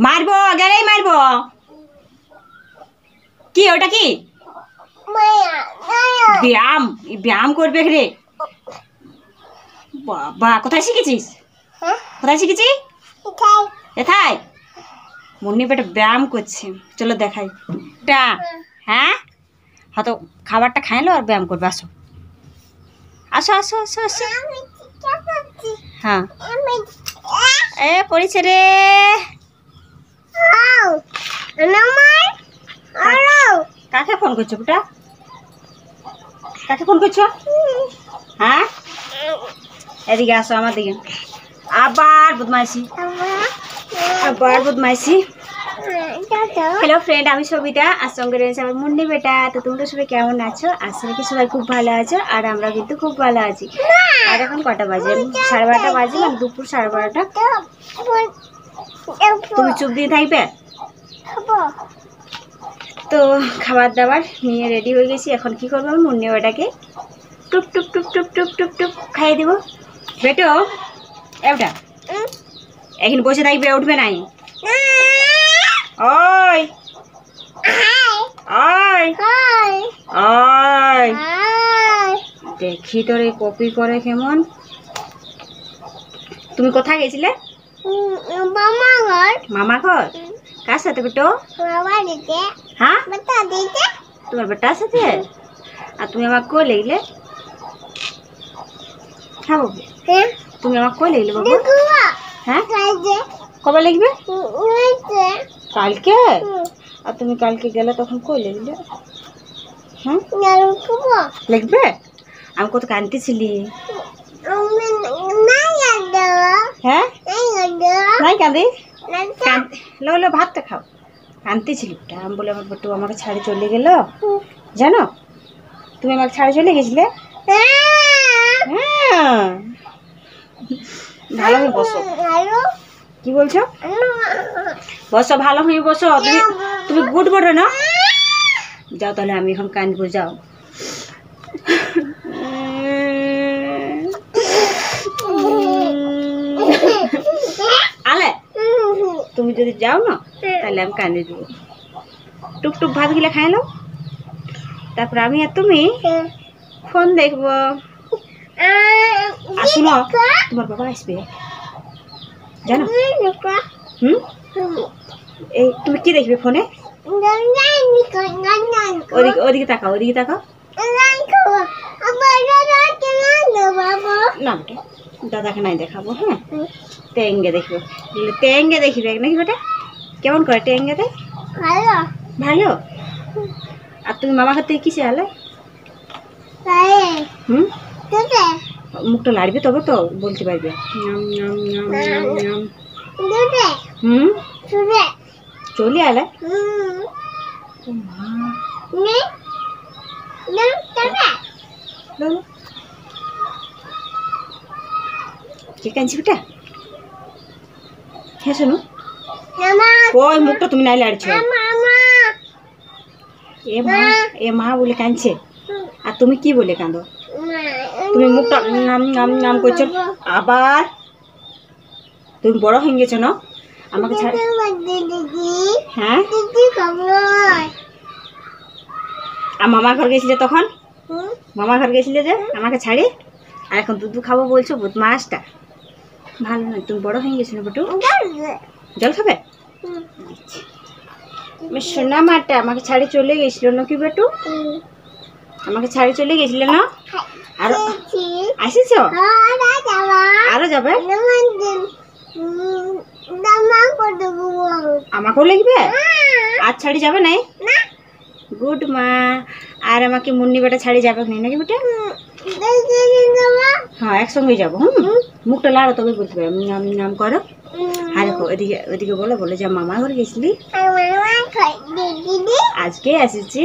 মারবো, গেলেই মারবো। কি ওটা কি ব্যায়াম? ব্যায়াম করবে রে বাবা। কোথায় শিখেছিস? কোথায় শিখেছিস? এথায় মুন্নি বেটা ব্যায়াম করছে। চলো দেখাই টা। হ্যাঁ হয়তো খাবারটা খাইলো আর ব্যায়াম করবে। আসো আসো আসো আসো আসো। হ্যাঁ এ পড়েছে রে। কাকে ফোন করছো বেটা? কাকে ফোন করছো? হ্যাঁ এদিকে আসো আমার দিকে। আবার বদমাইশি, আবার বদমাইশি। হ্যালো ফ্রেন্ড, আমি সবিতা আর সঙ্গে রয়েছে আমার মুন্নি বেটা। তো তোমরা সবাই কেমন আছো? আসলে কি সবাই খুব ভালো আছো, আর আমরা কিন্তু খুব ভালো আছি। আর এখন কটা বাজে? 12:30 বাজে, মানে দুপুর 12:30। তুমি চুপ দিয়ে থাকবে তো। খাবার দাবার নিয়ে রেডি হয়ে গেছি। এখন কি করবো? আমি মুন্নি বেটাকে টুপ টুপ টুপ টুপ টুপ টুপ টুপ খাইয়ে দেবো। বেটো এটা এখন বসে থাকবে, উঠবে নাই। ওই ওই ওই দেখি তোর এই কপি করে কেমন। তুমি কোথায় গেছিলে? মামা ঘর। কার সাথে বেটো? হ্যাঁ তোমার বেটার সাথে। আর তুমি আমার কই লেগলে? হ্যাঁ বাবু তুমি আমার কই লেগলে বাবু? হ্যাঁ কবে লিখবে? কালকে। আর তুমি কালকে গেলে তখন কই লিখলে? হ্যাঁ লিখবে। আমি কত কাঁদতেছিলি। হ্যাঁ নাই কাঁদি। লো লো ভাতটা খাও। কাঁদতেছিলি আমি বলে আমার বটু আমাকে ছাড়ে চলে গেল। জানো তুমি আমাকে ছাড়ে চলে গেছিলে। হ্যাঁ ভালো হয়ে বসো। কি বলছো? বসো ভালো হয়ে বসো। তুমি তুমি গুড বলো না। যাও তাহলে আমি এখন কাঁদবো। যাও আলে তুমি যদি যাও না তাহলে আমি কাঁদে দেবো। টুকটুক ভাত গিলে খাই নাও, তারপর আমি আর তুমি ফোন দেখবো। আর শুনো তোমার বাবা আসবে জানো। এই তুমি কি দেখবে ফোনে? ওদিকে ওদিকে তাকাও, ওদিকে তাকাও। না বেটা দাদাকে নাই দেখাবো। হ্যাঁ টেঙ্গে দেখবো। টেঙ্গে দেখিবে নাকি বেটা? কেমন করে টেঙ্গে দেয়? ভালো। আর তুমি মামা ঘর থেকে কিসে আলে? মুখটা লাড়বে তবে তো বলতে পারবে। চলে আলে। কে কাঁদছি বেটা? হ্যাঁ শোনো ওই মুখটা তুমি নাই লাড়ছো। এ মা বলে কাঁদছে আর তুমি কি বলে কাঁদো? তুমি মুখটা নাম নাম নাম করছো। আবার তুমি বড় হয়ে গেছো না আমাকে ছাড়। হ্যাঁ আর মামা ঘর গেছিলে তখন? মামা ঘর গেছিলে যে আমাকে ছাড়ি, আর এখন দুধ খাবো বলছো। বদমাসটা ভালো নয়। তুমি বড় হয়ে গেছো না বটু। জল খাবে? সোনা মাটা আমাকে ছাড়ি চলে গেছিল নাকি বেটু? আমাকে ছাড়ি চলে গেছিলে না? আর আসিস আরো যাবে? আমাকেও লিখবে? আর ছাড়ি যাবে নাই? গুড মা। আর আমাকে মুন্নি বেটা ছাড়ি যাবে নাই নাকি বেটা? হ্যাঁ একসঙ্গে যাবো। মুখটা লাড়ো তবে বলতে পারো। নাম নাম করো। আর দেখো ওদিকে ওদিকে বলো বলো যে মামা ঘর গেছিলি আজকে এসেছি।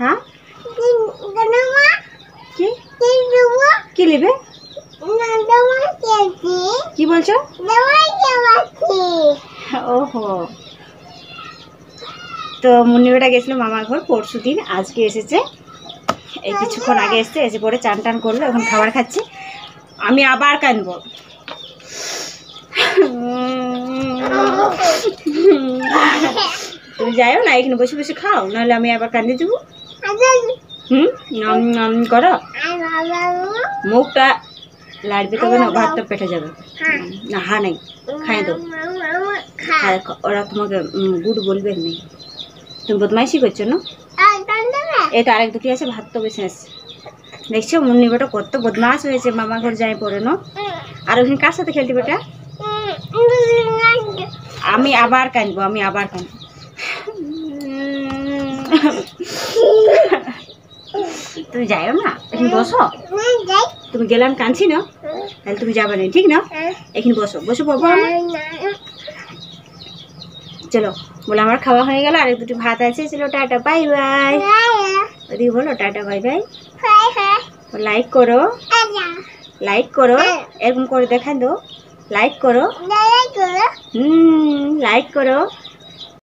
হ্যাঁ কি নেবে? কি বলছো? ওহো তো মুন্নি বেটা গেছিল মামার ঘর পরশু দিন, আজকে এসেছে। এই কিছুক্ষণ আগে এসছে, এসে পরে চান টান করলো, এখন খাবার খাচ্ছে। আমি আবার কাঁদবো। তুমি যাইও না, এখানে বসে বসে খাও, নাহলে আমি আবার কান্দি দেবো। করো, মুখটা লাড়বে তবে না, ভাতটা পেটে যাবে। না হা নাই, খাই দো। ওরা তোমাকে গুড বলবে নেই, তুমি বদমাইশি করছো না। এই তো আরেক দুটি আছে, ভাত তো বেশি আছে। দেখছো মুন্নি বেটা কত বদমাস হয়েছে, মামা ঘর যাই পড়ে না। আর ওখানে কার সাথে খেলতে বেটা? আমি আবার কাঁদবো, আমি আবার কাঁদবো। তুমি যাইও না, এখানে বসো। তুমি গেলে আমি কাঁদছি না, তাহলে তুমি যাবে না, ঠিক না? এখানে বসো, বসো বাবু। চলো, বলে আমার খাওয়া হয়ে গেল, আরেক দুটি ভাত আছে। চলো টাটা বাই বাই। ওদিকে বলো টাটা বাই বাই। লাইক করো, লাইক করো, এরকম করে দেখান দো। লাইক করো, লাইক করো।